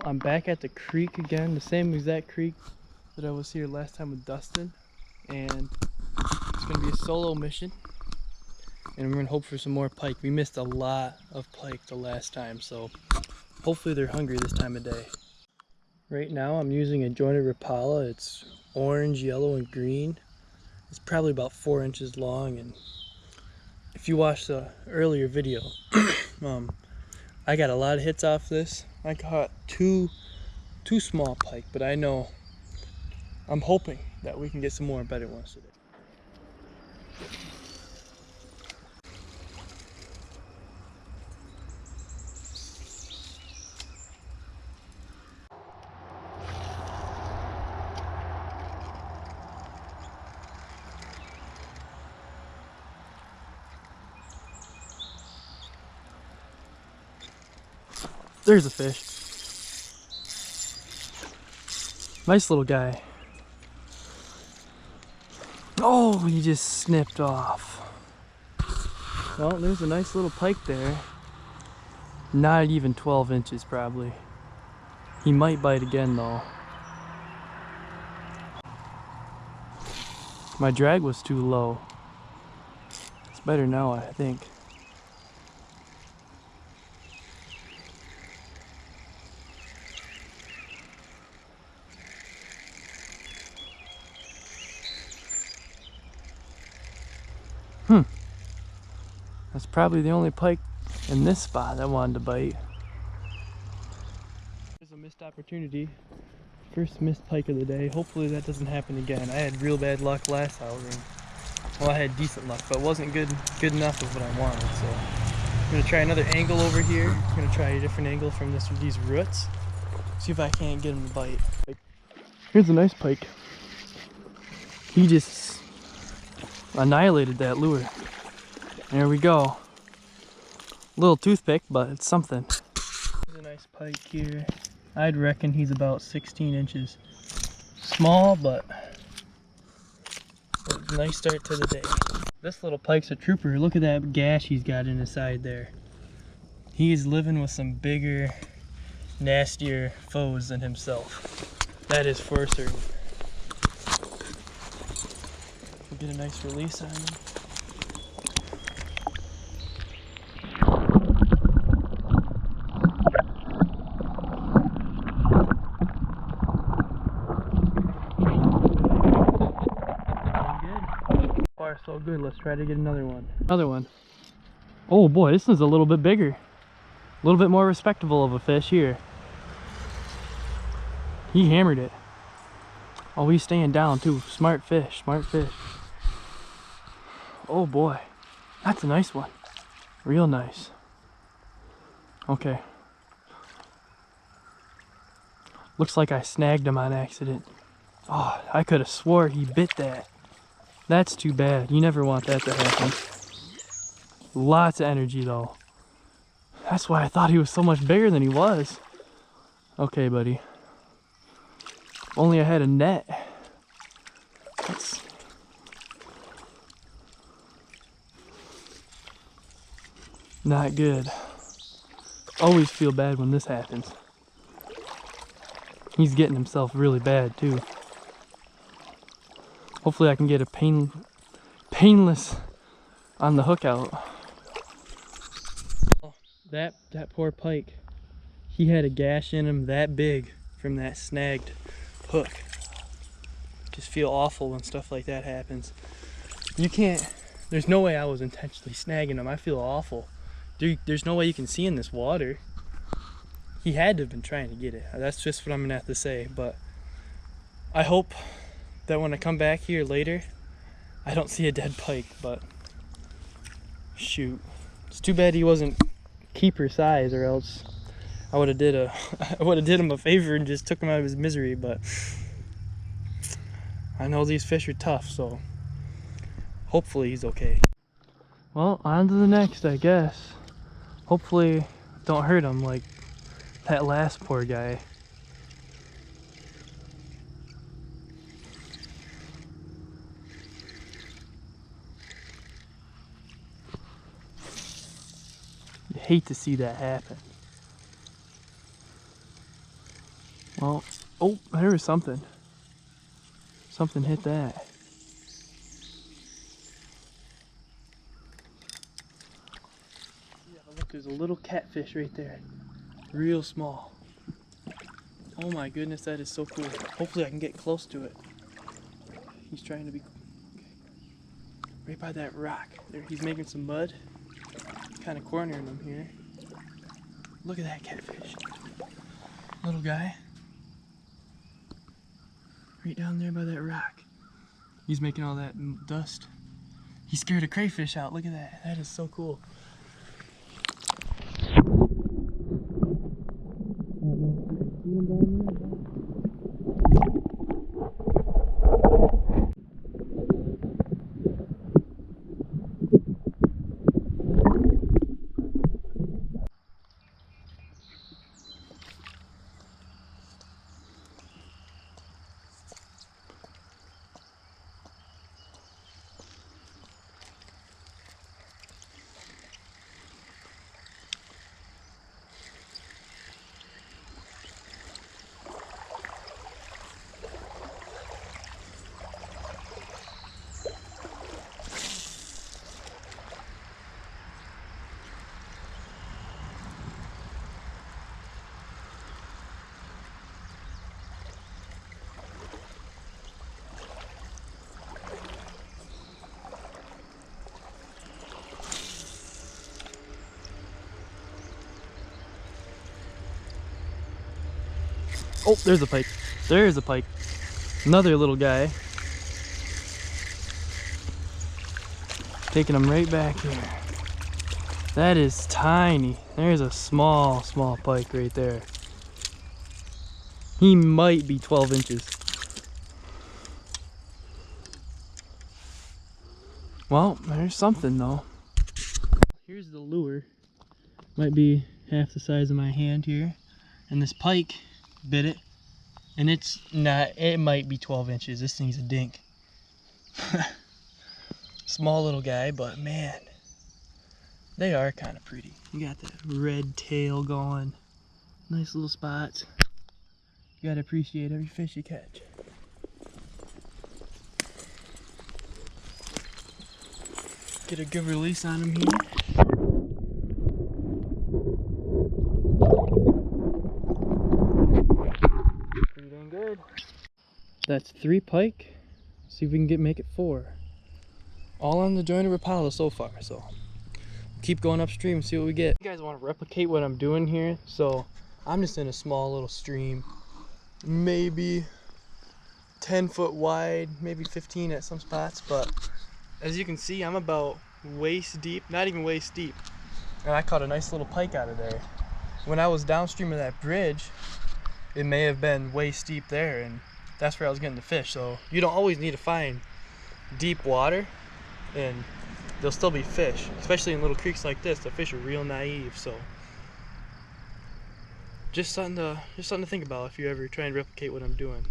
I'm back at the creek again, the same exact creek that I was here last time with Dustin, and it's going to be a solo mission, and we're going to hope for some more pike. We missed a lot of pike the last time, so hopefully they're hungry this time of day. Right now I'm using a jointed Rapala. It's orange, yellow, and green. It's probably about 4 inches long, and if you watched the earlier video, I got a lot of hits off this. I caught two small pike, but I'm hoping that we can get some more better ones today. There's a fish. Nice little guy. Oh, he just snipped off. Well, there's a nice little pike there. Not even 12 inches probably. He might bite again though. My drag was too low. It's better now, I think. That's probably the only pike in this spot that wanted to bite. There's a missed opportunity. First missed pike of the day. Hopefully that doesn't happen again. I had real bad luck last outing. Well, I had decent luck, but it wasn't good enough of what I wanted. So I'm gonna try another angle over here. I'm gonna try a different angle from these roots. See if I can't get him to bite. Here's a nice pike. He just annihilated that lure. There we go. Little toothpick, but it's something. There's a nice pike here. I'd reckon he's about 16 inches. Small, but a nice start to the day. This little pike's a trooper. Look at that gash he's got in his side there. He's living with some bigger, nastier foes than himself. That is for certain. We'll get a nice release on him. So good. Let's try to get another one. Another one. Oh boy, this one's a little bit bigger. A little bit more respectable of a fish here. He hammered it. Oh, he's staying down too. Smart fish, smart fish. Oh boy, that's a nice one. Real nice. Okay. Looks like I snagged him on accident. Oh, I could have swore he bit that. That's too bad. You never want that to happen. Lots of energy though. That's why I thought he was so much bigger than he was. Okay, buddy. If only I had a net. That's... not good. Always feel bad when this happens. He's getting himself really bad too. Hopefully I can get a painless on the hook out. That poor pike, he had a gash in him that big from that snagged hook. Just feel awful when stuff like that happens. You can't, there's no way I was intentionally snagging him. I feel awful. There's no way you can see in this water. He had to have been trying to get it. That's just what I'm gonna have to say, but I hope that when I come back here later, I don't see a dead pike, but shoot. It's too bad he wasn't keeper size, or else I would have did him a favor and just took him out of his misery, but I know these fish are tough, so hopefully he's okay. Well, on to the next, I guess. Hopefully don't hurt him like that last poor guy. You hate to see that happen. Well, oh, there was something. Something hit that. Yeah, but look, there's a little catfish right there. Real small. Oh my goodness, that is so cool. Hopefully I can get close to it. He's trying to be right by that rock. There, he's making some mud. Kind of cornering him here. Look at that catfish. Little guy. Right down there by that rock. He's making all that dust. He scared a crayfish out. Look at that. That is so cool. Oh, there's a pike. There's a pike. Another little guy. Taking him right back here. That is tiny. There's a small pike right there. He might be 12 inches. Well, there's something though. Here's the lure. Might be half the size of my hand here. And this pike bit it. And it's not, it might be 12 inches. This thing's a dink. Small little guy, but man, they are kind of pretty. You got that red tail going. Nice little spots. You gotta appreciate every fish you catch. Get a good release on him here. Pretty dang good. That's 3 pike. See if we can make it 4. All on the joint of Rapala so far, so keep going upstream and see what we get. You guys want to replicate what I'm doing here, so I'm just in a small little stream, maybe 10 foot wide, maybe 15 at some spots, but as you can see, I'm about waist deep, not even waist deep, and I caught a nice little pike out of there. When I was downstream of that bridge, it may have been waist deep there, and that's where I was getting the fish. So you don't always need to find deep water, and there'll still be fish, especially in little creeks like this. The fish are real naive, so just something to think about if you ever try and replicate what I'm doing.